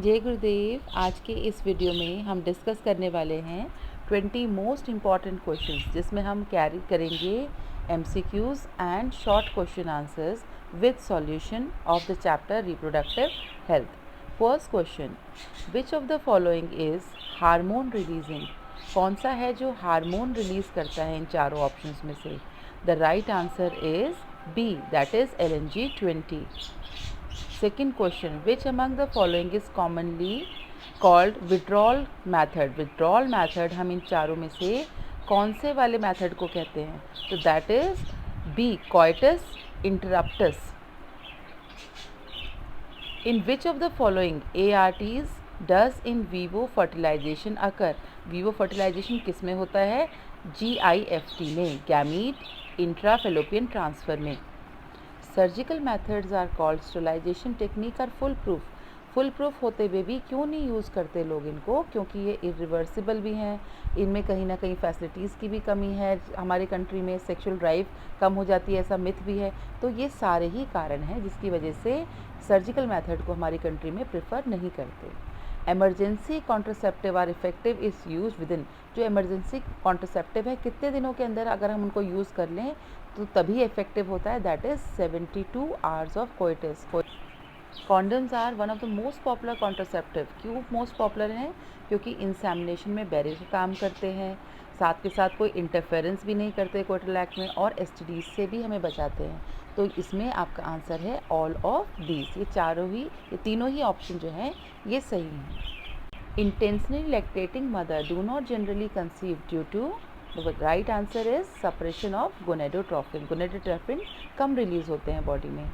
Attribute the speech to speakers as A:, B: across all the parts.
A: जय गुरुदेव। आज के इस वीडियो में हम डिस्कस करने वाले हैं 20 मोस्ट इम्पॉर्टेंट क्वेश्चंस, जिसमें हम कैरी करेंगे MCQs and short question answers with solution of the chapter reproductive health. First question, which of the following is hormone releasing? कौन सा है जो हार्मोन रिलीज करता है इन चारों ऑप्शंस में से? The right answer is B, that is LNG-20। Second question, which among the following is commonly called withdrawal method? withdrawal method हम इन चारों में से कौन से वाले मेथड को कहते हैं? तो that is B, coitus interruptus। In which of the following ARTs does in vivo fertilization occur? vivo fertilization किस में होता है? GIFT में, गैमीट इंट्राफेलोपियन ट्रांसफ़र में। Surgical methods are called sterilization technique are foolproof होते हुए भी क्यों नहीं यूज़ करते लोग इनको? क्योंकि ये इरिवर्सिबल भी हैं, इनमें कहीं ना कहीं फैसिलिटीज़ की भी कमी है, हमारे कंट्री में सेक्सुअल ड्राइव कम हो जाती है, ऐसा मिथ भी है। तो ये सारे ही कारण हैं जिसकी वजह से सर्जिकल मेथड को हमारी कंट्री में प्रेफर नहीं करते। Emergency contraceptive are effective is use within. जो एमरजेंसी कॉन्ट्रासेप्टिव है, कितने दिनों के अंदर अगर हम उनको यूज़ कर लें तो तभी इफेक्टिव होता है, that is 72 hours of coitus. Condoms are one of the most popular contraceptive. क्यों मोस्ट पॉपुलर हैं? क्योंकि इंसेमिनेशन में बैरियर का काम करते हैं, साथ के साथ कोई इंटरफेरेंस भी नहीं करते कोइटल एक्ट में, और STDs से भी हमें बचाते हैं। तो इसमें आपका आंसर है ऑल ऑफ दीज। ये तीनों ही ऑप्शन जो हैं ये सही हैं। Intentionally lactating mother do not generally conceive due to, the right answer is suppression of gonadotrophin। gonadotrophin कम रिलीज होते हैं बॉडी में।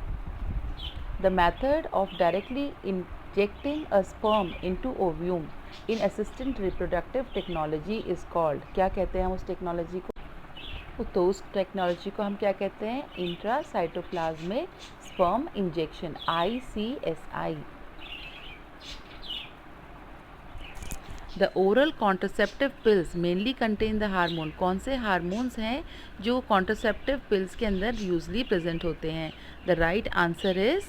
A: The method of directly injecting a sperm into ovum in assisted reproductive technology is called। क्या कहते हैं हम उस technology को? तो उस टेक्नोलॉजी को हम क्या कहते हैं? Intracytoplasmic sperm injection, ICSI। The oral contraceptive pills mainly contain the hormone. कौन से हार्मोन्स हैं जो कॉन्ट्रासेप्टिव पिल्स के अंदर यूजली प्रेजेंट होते हैं? The right answer is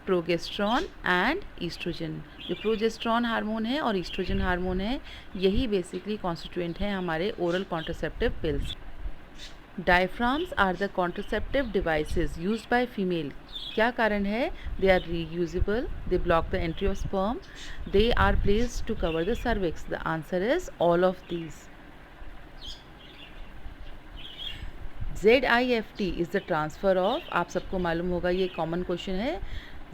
A: progesterone and estrogen. जो प्रोजेस्ट्रॉन हार्मोन है और ईस्ट्रोजन हार्मोन है, यही बेसिकली कॉन्स्टिट्यूएंट हैं हमारे oral contraceptive pills. Diaphragms are the contraceptive devices used by female. क्या कारण है? They are reusable, they block the entry of sperm, they are placed to cover the cervix. The answer is all of these. ZIFT is the transfer of, आप सबको मालूम होगा, ये common question है,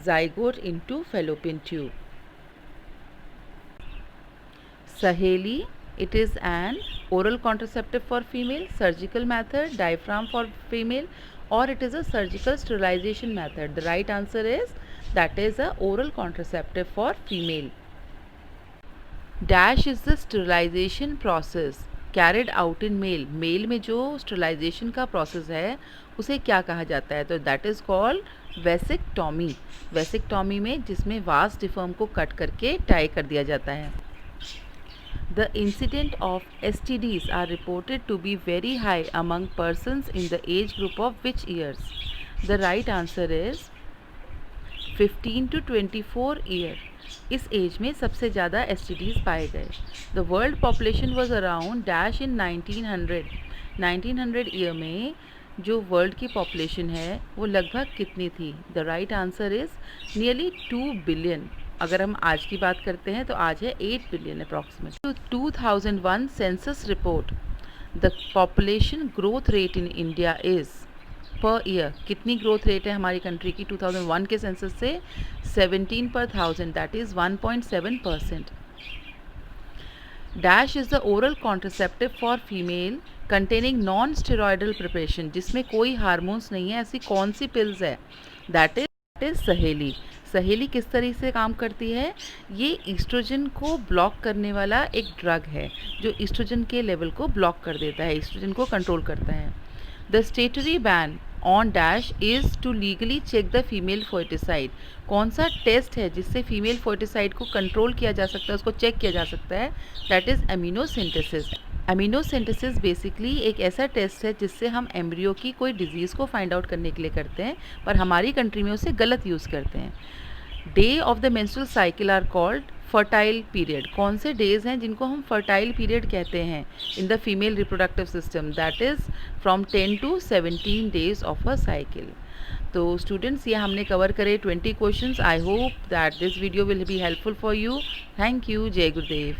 A: zygote into fallopian tube. Saheli, it is an oral contraceptive for female, surgical method, diaphragm for female, or it is a surgical sterilization method. The right answer is that is a oral contraceptive for female. Dash is the sterilization process carried out in male. Male में जो sterilization का process है उसे क्या कहा जाता है? तो that is called वेसिक्टॉमी। वेसिक्टॉमी में जिसमें वास डिफर्म को कट करके टाई कर दिया जाता है। The incidence of STDs are reported to be very high among persons in the age group of which years? The right answer is 15 to 24 year। इस एज में सबसे ज़्यादा STDs पाए गए। The world population was around dash in 1900। 1900 year में जो world की population है वो लगभग कितनी थी? The right answer is nearly 2 billion. अगर हम आज की बात करते हैं तो आज है 8 बिलियन अप्रॉक्सीमेट। तो 2001 census report, the population growth rate in India is per year. कितनी ग्रोथ रेट है हमारी कंट्री की 2001 के सेंसस से? 17 पर 1000, that is 1.7%। Dash is the oral contraceptive for female containing non steroidal preparation. जिसमें कोई हार्मोन्स नहीं है, ऐसी कौन सी पिल्स है? दैट इज सहेली। सहेली किस तरीके से काम करती है? ये ईस्ट्रोजन को ब्लॉक करने वाला एक ड्रग है जो ईस्ट्रोजन के लेवल को ब्लॉक कर देता है, ईस्ट्रोजन को कंट्रोल करता है। The statutory ban on dash is to legally check the female foeticide. कौन सा टेस्ट है जिससे फीमेल फोर्टिसाइड को कंट्रोल किया जा सकता है, उसको चेक किया जा सकता है? That is amniocentesis. Amniocentesis basically एक ऐसा टेस्ट है जिससे हम एम्ब्रियो की कोई डिजीज़ को फाइंड आउट करने के लिए करते हैं, पर हमारी कंट्री में उसे गलत यूज़ करते हैं। Day of the menstrual cycle are called fertile period, कौन से डेज हैं जिनको हम फर्टाइल पीरियड कहते हैं in the female reproductive system, that is from 10 to 17 days of a cycle. तो स्टूडेंट्स, ये हमने कवर करे 20 questions. I hope that this video will be helpful for you. Thank you. जय गुरुदेव।